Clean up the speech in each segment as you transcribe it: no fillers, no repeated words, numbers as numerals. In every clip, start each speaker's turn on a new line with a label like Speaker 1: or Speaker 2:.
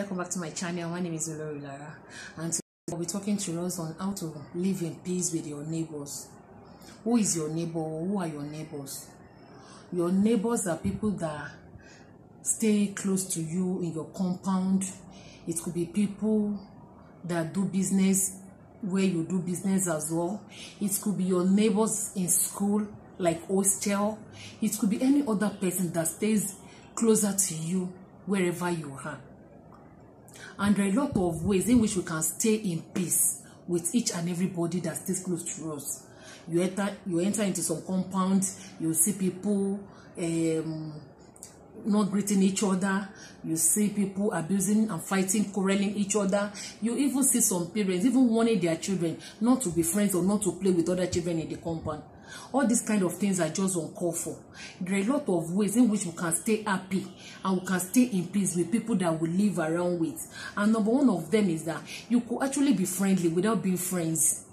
Speaker 1: welcome back to my channel. My name is Olori Lara, and today I'll be talking to us on how to live in peace with your neighbors. Who is your neighbor, or who are your neighbors? Your neighbors are people that stay close to you in your compound. It could be people that do business where you do business as well. It could be your neighbors in school, like hostel. It could be any other person that stays closer to you wherever you are. And there are a lot of ways in which we can stay in peace with each and everybody that stays close to us. You enter into some compound, you see people not greeting each other, you see people abusing and fighting, quarreling each other. You even see some parents even warning their children not to be friends or not to play with other children in the compound. All these kind of things are just uncalled for. There are a lot of ways in which we can stay happy and we can stay in peace with people that we live around with. And number one of them is that you could actually be friendly without being friends.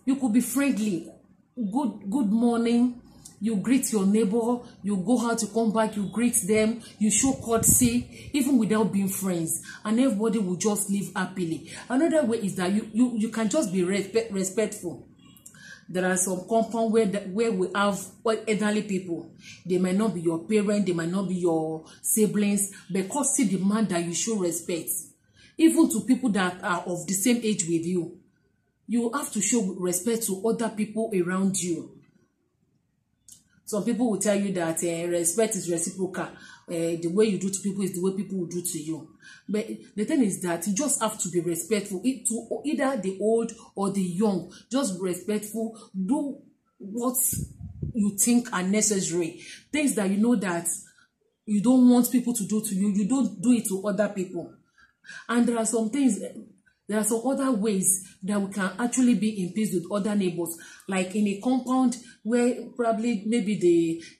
Speaker 1: You could be friendly. Good morning. You greet your neighbor. You go out, you come back, you greet them. You show courtesy, even without being friends. And everybody will just live happily. Another way is that you can just be respectful. There are some compound where we have elderly people. They might not be your parents, they might not be your siblings, because still demand that you show respect. Even to people that are of the same age with you. You have to show respect to other people around you. Some people will tell you that respect is reciprocal. The way you do to people is the way people will do to you. But the thing is that you just have to be respectful to either the old or the young. Just be respectful. Do what you think are necessary. Things that you know that you don't want people to do to you, you don't do it to other people. And there are some things. There are some other ways that we can actually be in peace with other neighbors, like in a compound where probably maybe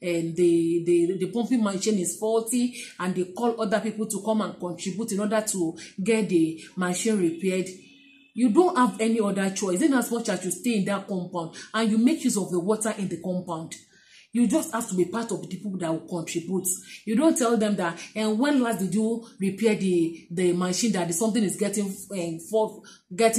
Speaker 1: the pumping machine is faulty and they call other people to come and contribute in order to get the machine repaired. You don't have any other choice in as much as you stay in that compound and you make use of the water in the compound. You just have to be part of the people that will contribute. You don't tell them that, and when last did you repair the machine that something is getting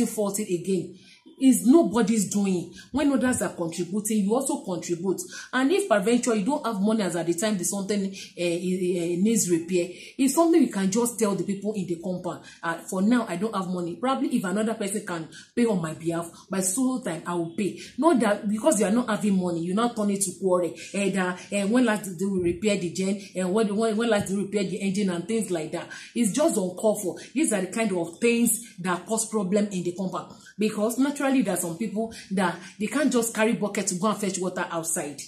Speaker 1: faulty again? Is nobody's doing. When others are contributing, you also contribute. And if eventually you don't have money as at the time something needs repair, it's something you can just tell the people in the compound. For now, I don't have money. Probably if another person can pay on my behalf, by so time I will pay. Not that because you are not having money, you not turn it to quarrel. And when last did we repair the gen, and when last did we repair the engine and things like that. It's just uncalled for. These are the kind of things that cause problem in the compound. Because naturally, there are some people that they can't just carry bucket to go and fetch water outside.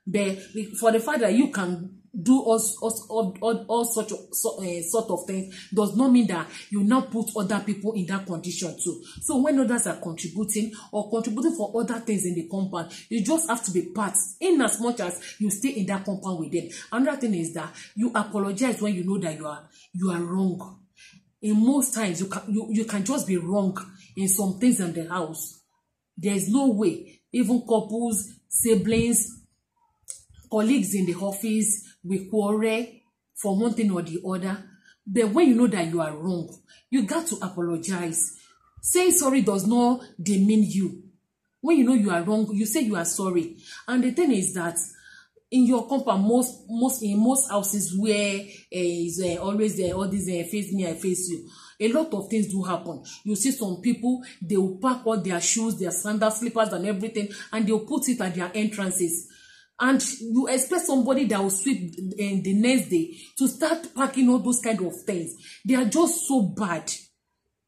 Speaker 1: But for the fact that you can do all sort of things does not mean that you now put other people in that condition too. So when others are contributing for other things in the compound, you just have to be part in as much as you stay in that compound with them. Another thing is that you apologize when you know that you are wrong. In most times, you can just be wrong in some things in the house. There is no way. Even couples, siblings, colleagues in the office will quarrel for one thing or the other. But when you know that you are wrong, you got to apologize. Saying sorry does not demean you. When you know you are wrong, you say you are sorry. And the thing is that in your compound, in most houses where is always there, all these face me, I face you. A lot of things do happen. You see some people, they will pack all their shoes, their sandals, slippers, and everything, and they'll put it at their entrances. And you expect somebody that will sweep the next day to start packing all those kind of things. They are just so bad.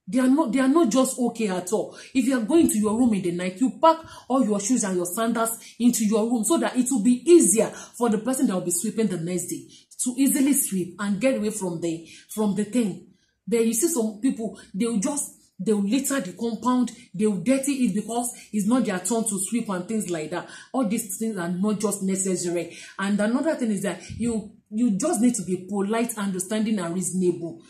Speaker 1: They are not just okay at all. If you are going to your room in the night, you pack all your shoes and your sandals into your room so that it will be easier for the person that will be sweeping the next day to easily sweep and get away from the thing. There you see some people, they will litter the compound, they will dirty it because it's not their turn to sweep and things like that. All these things are not just necessary. And another thing is that you just need to be polite, understanding, and reasonable.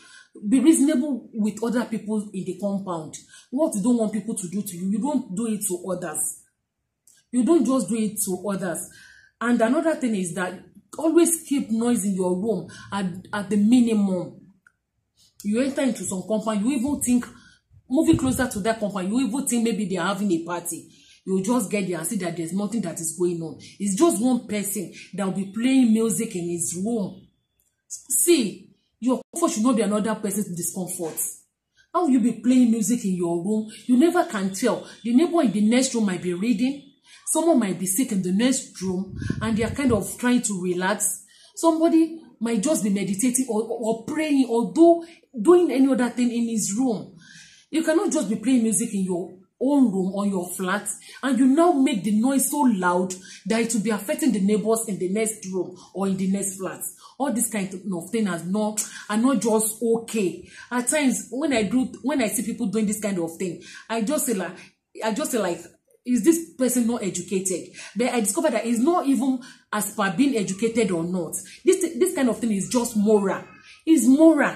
Speaker 1: Be reasonable with other people in the compound. What you don't want people to do to you, you don't do it to others. You don't just do it to others. And another thing is that always keep noise in your room at the minimum. You enter into some compound, you even think, moving closer to that compound, you even think maybe they're having a party. You just get there and see that there's nothing that is going on. It's just one person that will be playing music in his room. See, your comfort should not be another person's discomfort. How will you be playing music in your room? You never can tell. The neighbor in the next room might be reading. Someone might be sick in the next room and they are kind of trying to relax. Somebody might just be meditating or praying or doing any other thing in his room. You cannot just be playing music in your own room or your flat and you now make the noise so loud that it will be affecting the neighbors in the next room or in the next flat. All this kind of thing are not just okay. At times when I see people doing this kind of thing, I just say like, is this person not educated? But I discovered that it's not even as per being educated or not. This kind of thing is just moral. It's moral.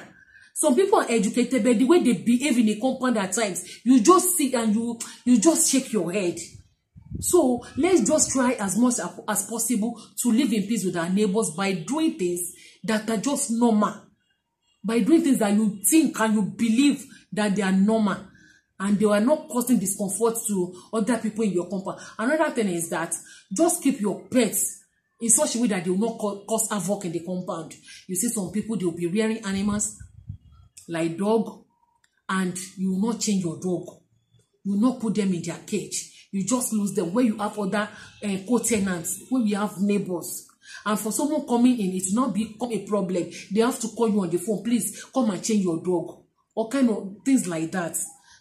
Speaker 1: Some people are educated, but the way they behave in a compound at times, you just sit and you just shake your head. So let's just try as much as possible to live in peace with our neighbors by doing things that are just normal. By doing things that you think and you believe that they are normal and they are not causing discomfort to other people in your compound. Another thing is that just keep your pets in such a way that they will not cause havoc in the compound. You see some people, they will be rearing animals like dog, and you will not change your dog. You will not put them in their cage. You just lose them. Where you have other co-tenants, when we have neighbors, and for someone coming in, it will not become a problem. They have to call you on the phone, please come and change your dog, or kind of things like that.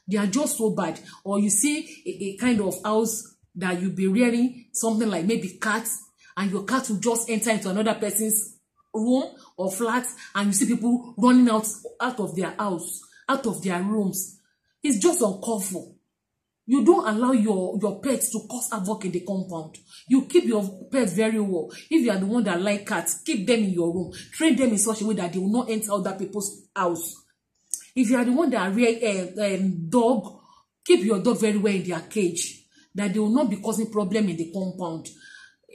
Speaker 1: They are just so bad. Or you see a kind of house that you'll be rearing something like maybe cats, and your cat will just enter into another person's room or flat, and you see people running out of their house, out of their rooms. It's just uncomfortable. You don't allow your pets to cause havoc in the compound. You keep your pets very well. If you are the one that like cats, keep them in your room. Train them in such a way that they will not enter other people's house. If you are the one that rear dog, keep your dog very well in their cage, that they will not be causing problem in the compound.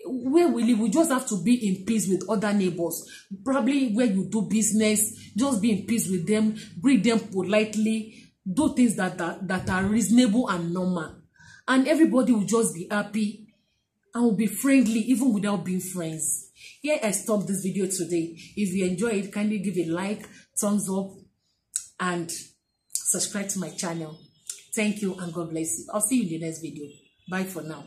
Speaker 1: Where we live, we just have to be in peace with other neighbors. Probably where you do business, just be in peace with them, greet them politely, do things that are reasonable and normal. And everybody will just be happy and will be friendly even without being friends. Here I stop this video today. If you enjoy it, kindly give a like, thumbs up, and subscribe to my channel. Thank you and God bless you. I'll see you in the next video. Bye for now.